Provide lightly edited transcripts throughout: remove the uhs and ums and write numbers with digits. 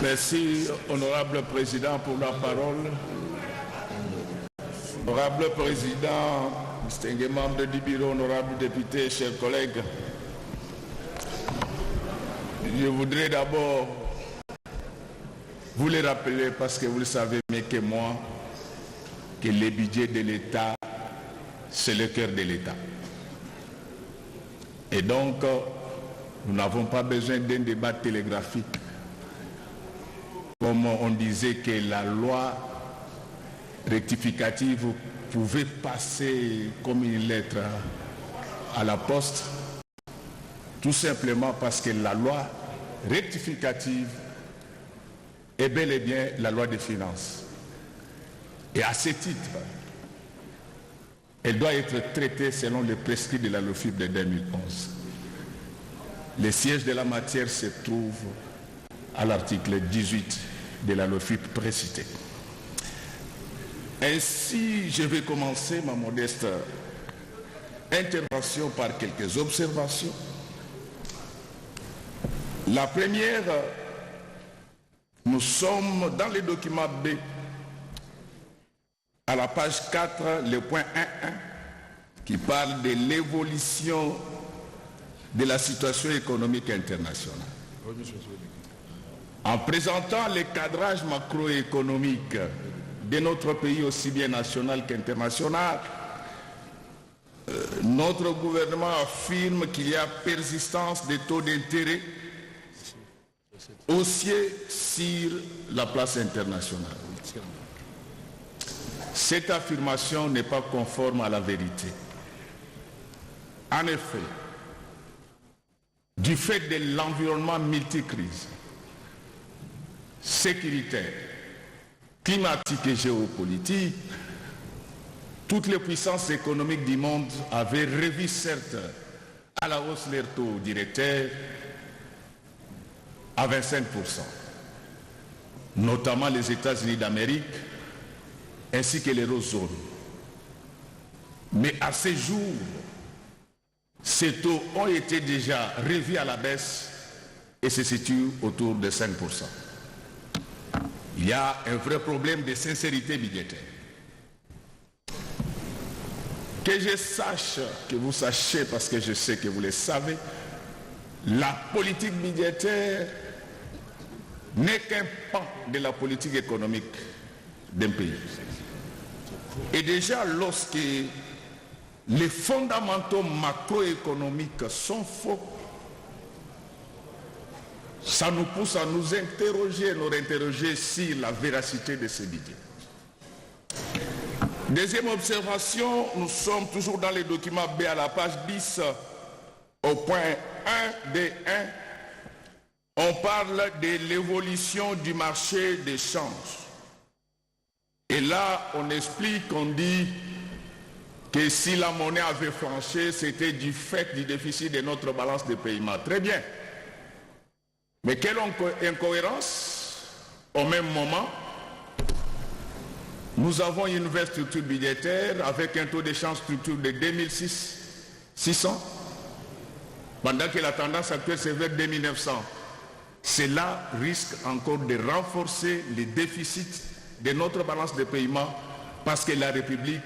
Merci, honorable président, pour la parole. Honorable président, distingués membres du bureau, honorables députés, chers collègues, je voudrais d'abord vous le rappeler, parce que vous le savez mieux que moi, que le budget de l'État, c'est le cœur de l'État. Et donc, nous n'avons pas besoin d'un débat télégraphique. Comme on disait que la loi rectificative pouvait passer comme une lettre à la poste, tout simplement parce que la loi rectificative est bel et bien la loi des finances. Et à ce titre, elle doit être traitée selon les prescrits de la LOFIP de 2011. Le siège de la matière se trouve à l'article 18 de la LOFIP précitée. Ainsi, je vais commencer ma modeste intervention par quelques observations. La première, nous sommes dans le document B, à la page 4, le point 1.1, qui parle de l'évolution de la situation économique internationale. En présentant le cadrage macroéconomique de notre pays, aussi bien national qu'international, notre gouvernement affirme qu'il y a persistance des taux d'intérêt haussiers sur la place internationale. Cette affirmation n'est pas conforme à la vérité. En effet, du fait de l'environnement multicrise, sécuritaire, climatique et géopolitique, toutes les puissances économiques du monde avaient revu certes à la hausse leurs taux directeurs à 25%, notamment les États-Unis d'Amérique ainsi que l'eurozone. Mais à ce jour, ces taux ont été déjà revus à la baisse et se situent autour de 5%. Il y a un vrai problème de sincérité budgétaire. Que je sache, que vous sachiez, parce que je sais que vous le savez, la politique budgétaire n'est qu'un pan de la politique économique d'un pays. Et déjà, lorsque les fondamentaux macroéconomiques sont faux, ça nous pousse à nous interroger sur la véracité de ce budget. Deuxième observation, nous sommes toujours dans les documents B à la page 10, au point 1D1. On parle de l'évolution du marché des changes. Et là, on explique, on dit que si la monnaie avait flanché, c'était du fait du déficit de notre balance de paiement. Très bien. Mais quelle incohérence, au même moment, nous avons une nouvelle structure budgétaire avec un taux d'échange structure de 2600, pendant que la tendance actuelle c'est vers 2900. Cela risque encore de renforcer les déficits de notre balance de paiement parce que la République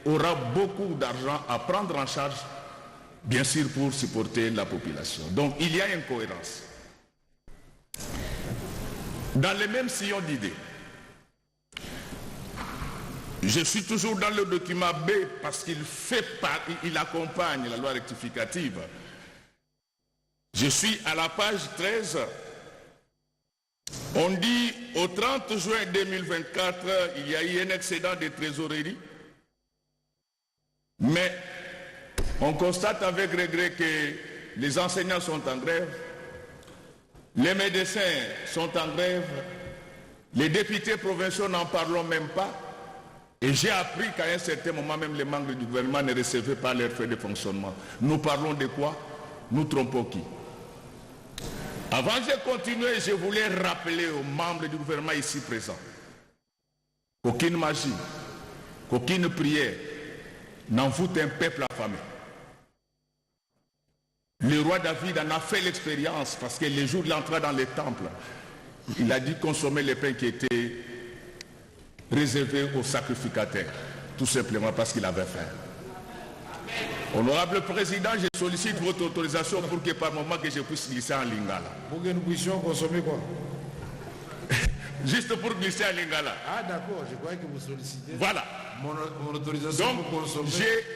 aura beaucoup d'argent à prendre en charge, bien sûr pour supporter la population. Donc il y a une cohérence. Dans le même sillon d'idées, je suis toujours dans le document B parce qu'il accompagne la loi rectificative. Je suis à la page 13. On dit au 30 juin 2024, il y a eu un excédent de trésorerie. Mais on constate avec regret que les enseignants sont en grève, les médecins sont en grève, les députés provinciaux n'en parlons même pas. Et j'ai appris qu'à un certain moment, même les membres du gouvernement ne recevaient pas leurs frais de fonctionnement. Nous parlons de quoi? Nous trompons qui? Avant de continuer, je voulais rappeler aux membres du gouvernement ici présents qu'aucune magie, qu'aucune prière n'envoûte un peuple affamé. Le roi David en a fait l'expérience parce que le jour de l'entrée dans les temples, Il a dit consommer les pains qui étaient réservés aux sacrificateurs, tout simplement parce qu'il avait faim. Honorable Président, je sollicite votre autorisation pour que par moment que je puisse glisser en lingala. Pour que nous puissions consommer quoi? Juste pour glisser en lingala. Ah d'accord, je croyais que vous sollicitez. Voilà. Mon autorisation donc, pour consommer.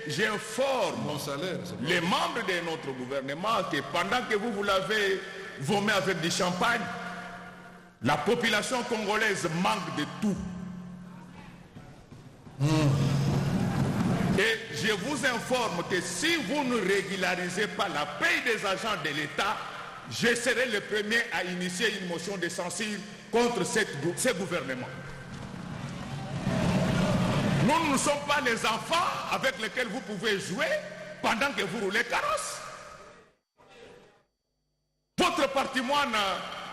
J'informe mon salaire, les membres de notre gouvernement que pendant que vous l'avez vomi avec du champagne, la population congolaise manque de tout. Et je vous informe que si vous ne régularisez pas la paye des agents de l'État, je serai le premier à initier une motion de censure contre ce gouvernement. Nous ne sommes pas les enfants avec lesquels vous pouvez jouer pendant que vous roulez carrosse. Votre patrimoine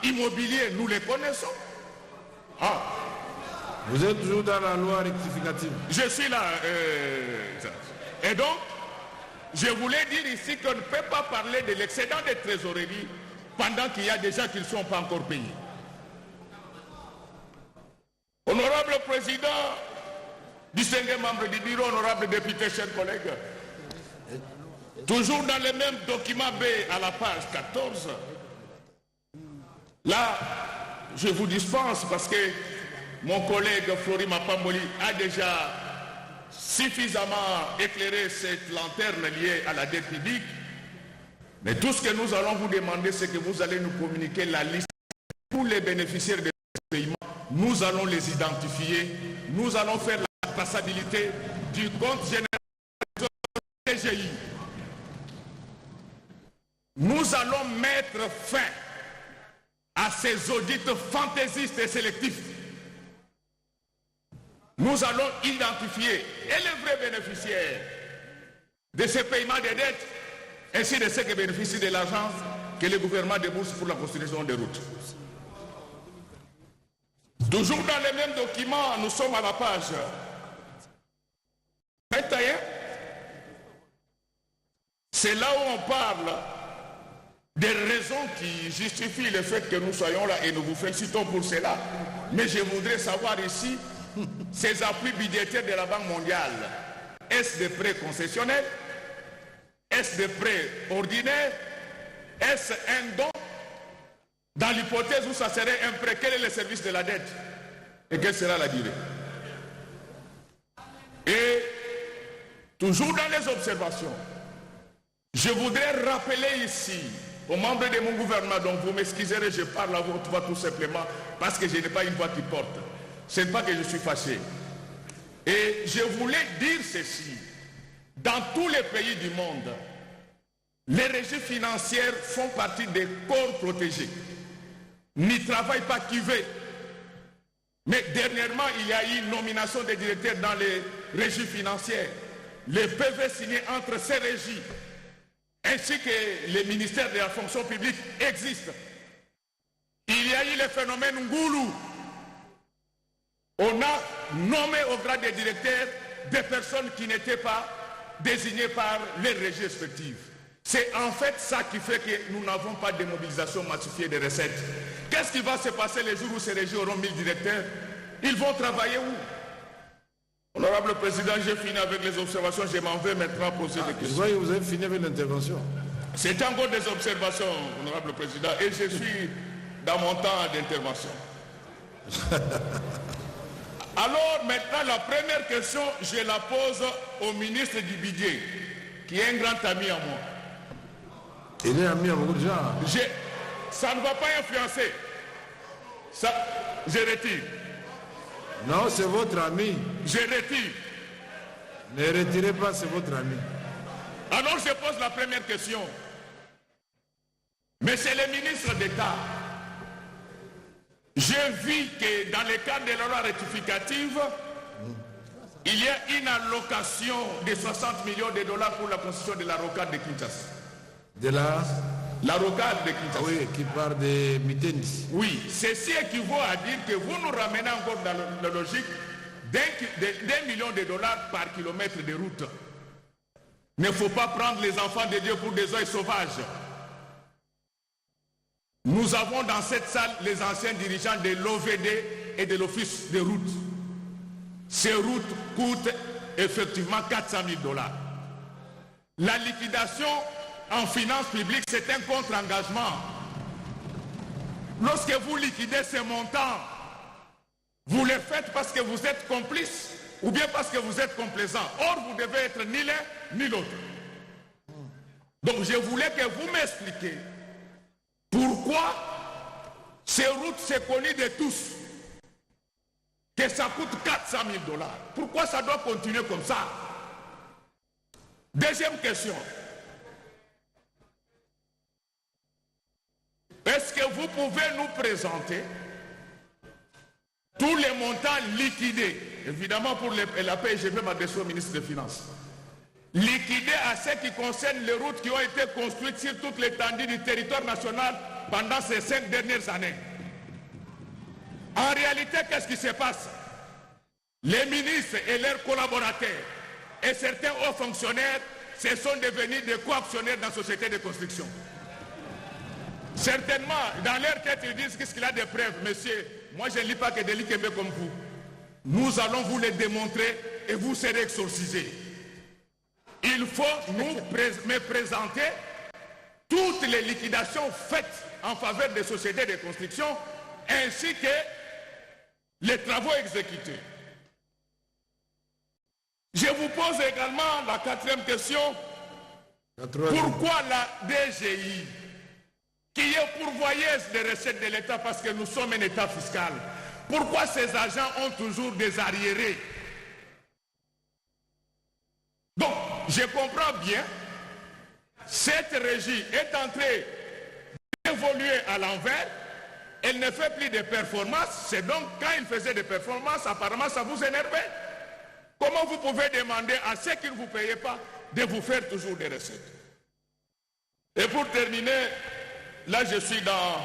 immobilier, nous les connaissons. Ah. Vous êtes toujours dans la loi rectificative. Je suis là. Et donc, je voulais dire ici qu'on ne peut pas parler de l'excédent de trésorerie pendant qu'il y a des gens qui ne sont pas encore payés. Honorable Président, distingué membre du bureau, honorable député, chers collègues, toujours dans le même document B à la page 14, là, je vous dispense parce que mon collègue Flori Mapamboli a déjà suffisamment éclairé cette lanterne liée à la dette publique. Mais tout ce que nous allons vous demander, c'est que vous allez nous communiquer la liste de tous les bénéficiaires de ce paiement. Nous allons les identifier. Nous allons faire la traçabilité du compte général de TGI. Nous allons mettre fin à ces audits fantaisistes et sélectifs. Nous allons identifier et les vrais bénéficiaires de ces paiements de dettes, ainsi de ceux qui bénéficient de l'argent que le gouvernement débourse pour la construction des routes. Toujours dans les mêmes documents, nous sommes à la page 21. C'est là où on parle des raisons qui justifient le fait que nous soyons là et nous vous félicitons pour cela. Mais je voudrais savoir ici, ces appuis budgétaires de la Banque mondiale, est-ce des prêts concessionnels? Est-ce des prêts ordinaires? Est-ce un don? Dans l'hypothèse où ça serait un prêt, quel est le service de la dette? Et quelle sera la durée? Et toujours dans les observations, je voudrais rappeler ici aux membres de mon gouvernement, donc vous m'excuserez, je parle à votre voix tout simplement parce que je n'ai pas une voix qui porte. Ce n'est pas que je suis fâché. Et je voulais dire ceci. Dans tous les pays du monde, les régies financières font partie des corps protégés. N'y travaillent pas qui veut. Mais dernièrement, il y a eu une nomination des directeurs dans les régies financières. Les PV signés entre ces régies ainsi que les ministères de la fonction publique existent. Il y a eu le phénomène Ngoulou. On a nommé au grade des directeurs des personnes qui n'étaient pas désignées par les régies respectives. C'est en fait ça qui fait que nous n'avons pas de mobilisation massifiée des recettes. Qu'est-ce qui va se passer les jours où ces régies auront 1000 directeurs? Ils vont travailler où? Honorable Président, j'ai fini avec les observations. Je m'en vais maintenant poser des questions. Je vois que vous avez fini avec l'intervention. C'est encore des observations, Honorable Président, et je suis dans mon temps d'intervention. Alors maintenant, la première question, je la pose au ministre du Budget, qui est un grand ami à moi. Il est ami à beaucoup de gens. Ça ne va pas influencer. Ça, je retire. Non, c'est votre ami. Je retire. Ne retirez pas, c'est votre ami. Alors je pose la première question. Monsieur le ministre d'État, j'ai vu que dans le cadre de la loi rectificative, il y a une allocation de 60 millions de dollars pour la construction de la rocade de Kinshasa. De la rocade de Kinshasa. Oui, qui part de Mitendi. Oui, ceci équivaut à dire que vous nous ramenez encore dans la logique d'1 million de dollars par kilomètre de route. Il ne faut pas prendre les enfants de Dieu pour des oeils sauvages. Nous avons dans cette salle les anciens dirigeants de l'OVD et de l'Office des routes. Ces routes coûtent effectivement 400 000 $. La liquidation en finances publiques, c'est un contre-engagement. Lorsque vous liquidez ces montants, vous les faites parce que vous êtes complice ou bien parce que vous êtes complaisant. Or, vous devez être ni l'un ni l'autre. Donc, je voulais que vous m'expliquiez pourquoi ces routes, c'est connu de tous, que ça coûte 400 000 $. Pourquoi ça doit continuer comme ça? Deuxième question. Est-ce que vous pouvez nous présenter tous les montants liquidés, évidemment pour la paix, je vais m'adresser au ministre des Finances, liquidés à ce qui concerne les routes qui ont été construites sur toute l'étendue du territoire national pendant ces 5 dernières années? En réalité, qu'est-ce qui se passe? Les ministres et leurs collaborateurs et certains hauts fonctionnaires se sont devenus des coactionnaires dans la société de construction. Certainement, dans leur tête, ils disent qu'il y a des preuves. Monsieur, moi je ne lis pas que des Likembe comme vous. Nous allons vous les démontrer et vous serez exorcisés. Il faut me présenter toutes les liquidations faites en faveur des sociétés de construction ainsi que les travaux exécutés. Je vous pose également la 4e question. Pourquoi la DGI, qui est pourvoyeuse des recettes de l'État parce que nous sommes un État fiscal, pourquoi ces agents ont toujours des arriérés? Donc, je comprends bien, cette régie est en train d'évoluer à l'envers, elle ne fait plus de performances, c'est donc quand il faisait des performances, apparemment ça vous énervait. Comment vous pouvez demander à ceux qui ne vous payez pas de vous faire toujours des recettes? Et pour terminer, là je suis dans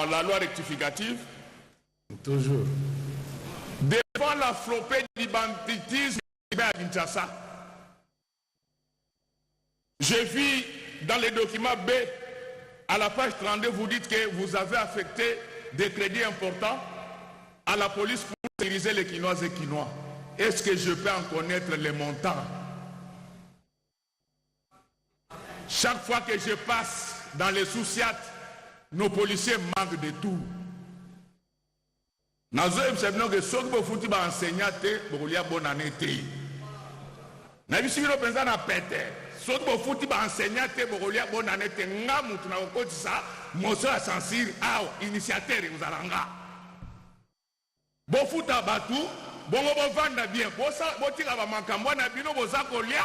la loi rectificative. Toujours. Devant la flopée du banditisme à Kinshasa, j'ai vu dans les documents B, à la page 32, vous dites que vous avez affecté des crédits importants à la police pour sécuriser les Quinoises et Quinois. Est-ce que je peux en connaître les montants? Chaque fois que je passe dans les sous-siat, nos policiers manquent de tout. Nazoe msebno que ceux qui font ba enseignant te bolia bonne année te. Na bisi bino penza na pete. Ceux qui font ba enseignant te bolia bonne année te ngamu tuna kokotisa moso a censure aw initiateur uzalanga. Bo futa batu bongo bo vanda bien bosa botika ba makambo na bino boza kolia.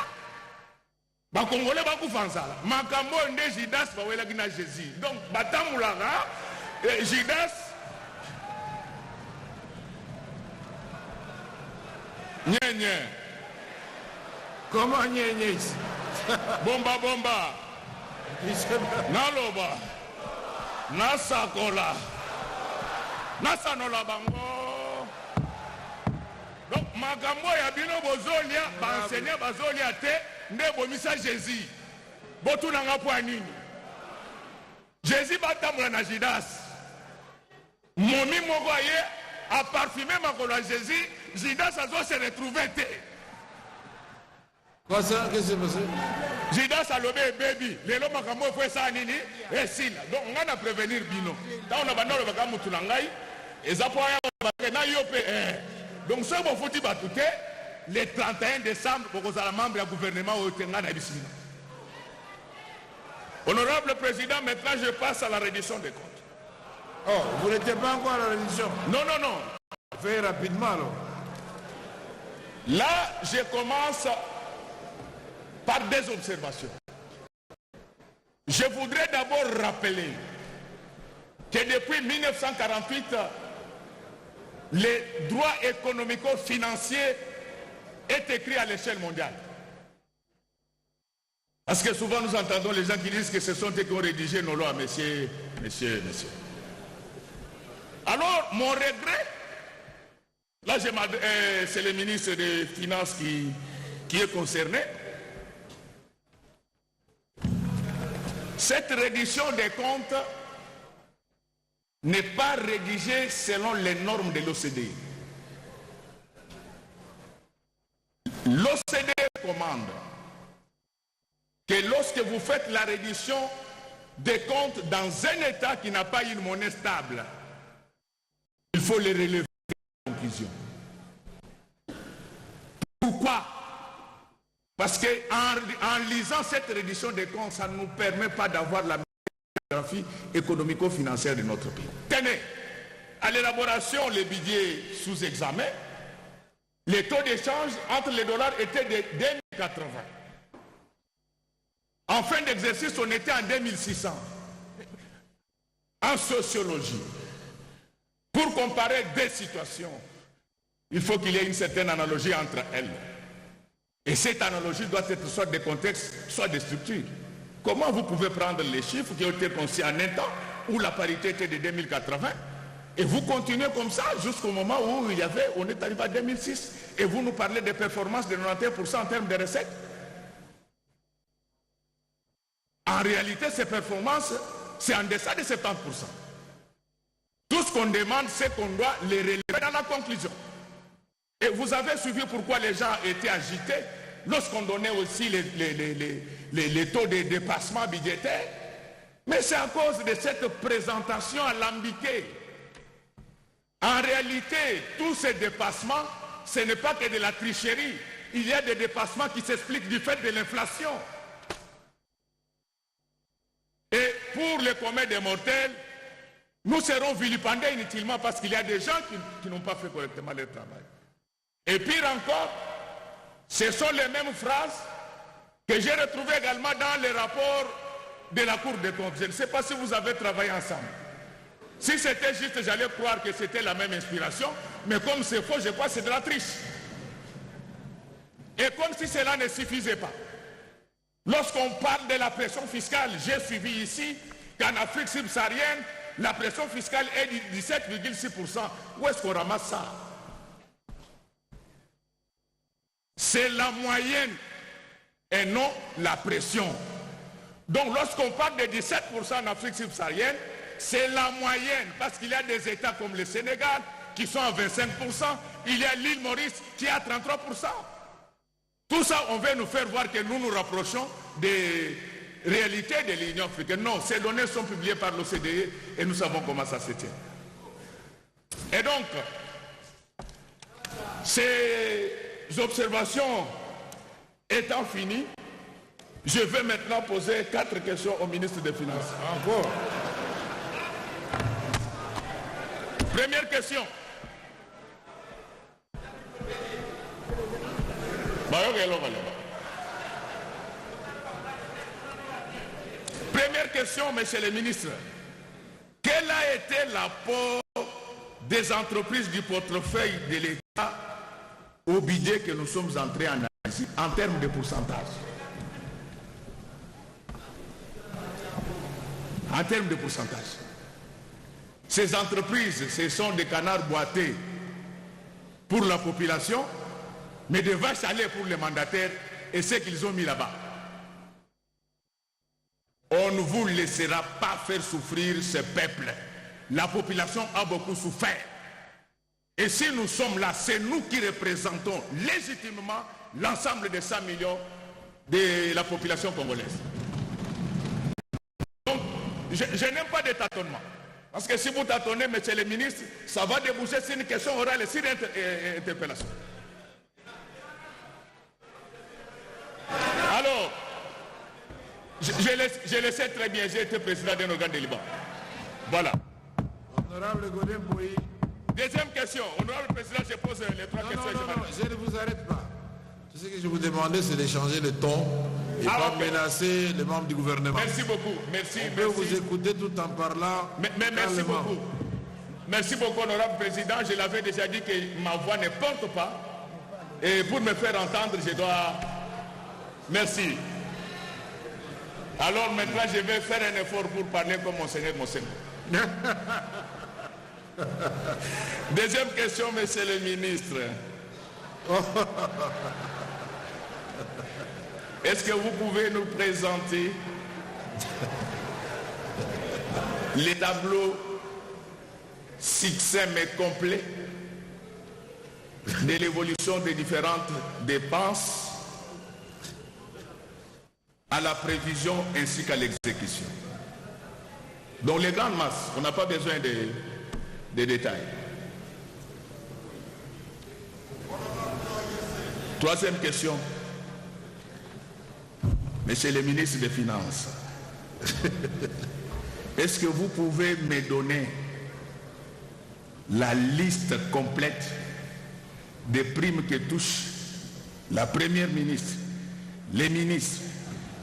Ba congolais ba kufanzala. Makambo nde Judas ba wela kina Jésus. Donc batamulanga Judas Nye. Comment nye ici? Bomba. Naloba. Nasakola. Nasanola bango. Donc, makambo ya bino bozolia, ba enseignant bazolia te, nde bomisa Jésus. Botu nanga po nini? Jésus batamula na Judas. Momi moko ye a parfumé makolo ya Jésus. Judas a se retrouvé. Quoi ça? Qu'est-ce qui s'est passé? Judas a lobé baby. Les lots makambo fwe sa nini? Et s'il. Donc on a prévenir bino. Tant on a bandolo bakamu tunangai. Et ça pour na yope. Donc ce bon fouti batouté. Le 31 décembre, pour que la membre du gouvernement au Tenga na bisina. Honorable Président, maintenant je passe à la reddition des comptes. Oh, vous n'étiez pas encore à la reddition? Non. Faites rapidement alors. Là, je commence par des observations. Je voudrais d'abord rappeler que depuis 1948, les droits économico-financiers est écrit à l'échelle mondiale. Parce que souvent nous entendons les gens qui disent que ce sont eux qui ont rédigé nos lois, messieurs. Alors, mon regret, là c'est le ministre des Finances qui est concerné, Cette reddition des comptes n'est pas rédigée selon les normes de l'OCDE. L'OCDE commande que lorsque vous faites la reddition des comptes dans un État qui n'a pas une monnaie stable, il faut les relever en conclusion. Pourquoi? Parce qu'en lisant cette reddition des comptes, ça ne nous permet pas d'avoir la géographie économico-financière de notre pays. Tenez, à l'élaboration, les budgets sous examen, les taux d'échange entre les dollars étaient de 2080. En fin d'exercice, on était en 2600. En sociologie, pour comparer deux situations, il faut qu'il y ait une certaine analogie entre elles. Et cette analogie doit être soit des contextes, soit des structures. Comment vous pouvez prendre les chiffres qui ont été conçus en un temps où la parité était de 2080 et vous continuez comme ça jusqu'au moment où on est arrivé à 2006 et vous nous parlez des performances de 91% en termes de recettes? En réalité, ces performances, c'est en deçà de 70%. Tout ce qu'on demande, c'est qu'on doit les relever dans la conclusion. Et vous avez suivi pourquoi les gens étaient agités lorsqu'on donnait aussi les taux de dépassement budgétaire. Mais c'est à cause de cette présentation alambiquée. En réalité, tous ces dépassements, ce n'est pas que de la tricherie. Il y a des dépassements qui s'expliquent du fait de l'inflation. Et pour les communs des mortels, nous serons vilipendés inutilement parce qu'il y a des gens qui n'ont pas fait correctement leur travail. Et pire encore, ce sont les mêmes phrases que j'ai retrouvées également dans les rapports de la Cour des comptes. Je ne sais pas si vous avez travaillé ensemble. Si c'était juste, j'allais croire que c'était la même inspiration, mais comme c'est faux, je crois que c'est de la triche. Et comme si cela ne suffisait pas. Lorsqu'on parle de la pression fiscale, j'ai suivi ici qu'en Afrique subsaharienne, la pression fiscale est de 17,6%. Où est-ce qu'on ramasse ça? C'est la moyenne et non la pression. Donc lorsqu'on parle de 17% en Afrique subsaharienne, c'est la moyenne, parce qu'il y a des États comme le Sénégal qui sont à 25%, il y a l'île Maurice qui est à 33%. Tout ça, on veut nous faire voir que nous nous rapprochons des réalités de l'Union africaine. Non, ces données sont publiées par l'OCDE et nous savons comment ça se tient. Et donc, ces observations étant finies, je vais maintenant poser 4 questions au ministre des Finances. Encore. Première question. Première question, monsieur le ministre. Quel a été l'apport des entreprises du portefeuille de l'État au budget que nous sommes entrés en analyse en termes de pourcentage? En termes de pourcentage. Ces entreprises, ce sont des canards boités pour la population, mais des vaches à lait pour les mandataires et ceux qu'ils ont mis là-bas. On ne vous laissera pas faire souffrir ce peuple. La population a beaucoup souffert. Et si nous sommes là, c'est nous qui représentons légitimement l'ensemble des 100 millions de la population congolaise. Donc, je n'aime pas de tâtonnement. Parce que si vous tâtonnez, monsieur le ministre, ça va déboucher sur une question orale et sur une interpellation. Alors, je le sais très bien, j'ai été président d'un organe de Liban. Voilà. Honorable Godin Boyi. Deuxième question. Honorable président, je pose les 3 questions. Non, je ne vous arrête pas. Tout ce que je vous demandais, c'est de changer le ton et pas menacer les membres du gouvernement. Merci beaucoup. Merci. On peut vous écouter tout en parlant. Merci beaucoup. Merci beaucoup, honorable président. Je l'avais déjà dit que ma voix ne porte pas. Et pour me faire entendre, je dois... Merci. Alors maintenant, je vais faire un effort pour parler comme Monseigneur Mosengo. Deuxième question, monsieur le ministre. Est-ce que vous pouvez nous présenter les tableaux succincts mais complets de l'évolution des différentes dépenses à la prévision ainsi qu'à l'exécution. Donc les grandes masses, on n'a pas besoin de détails. Troisième question. Monsieur le ministre des Finances, est-ce que vous pouvez me donner la liste complète des primes que touchent la première ministre, les ministres,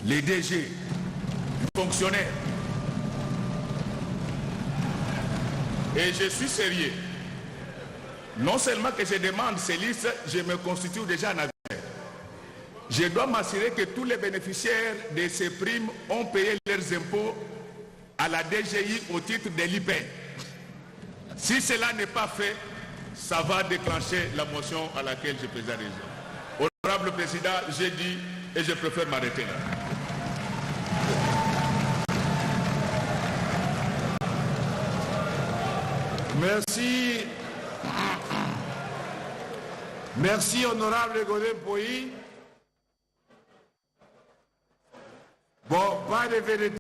les DG, les fonctionnaires? Et je suis sérieux. Non seulement que je demande ces listes, je me constitue déjà un avis. Je dois m'assurer que tous les bénéficiaires de ces primes ont payé leurs impôts à la DGI au titre de l'IPN. Si cela n'est pas fait, ça va déclencher la motion à laquelle je présente raison. Honorable Président, j'ai dit et je préfère m'arrêter là. Merci. Merci, honorable Godin Poyi. Bon, pas de vérité.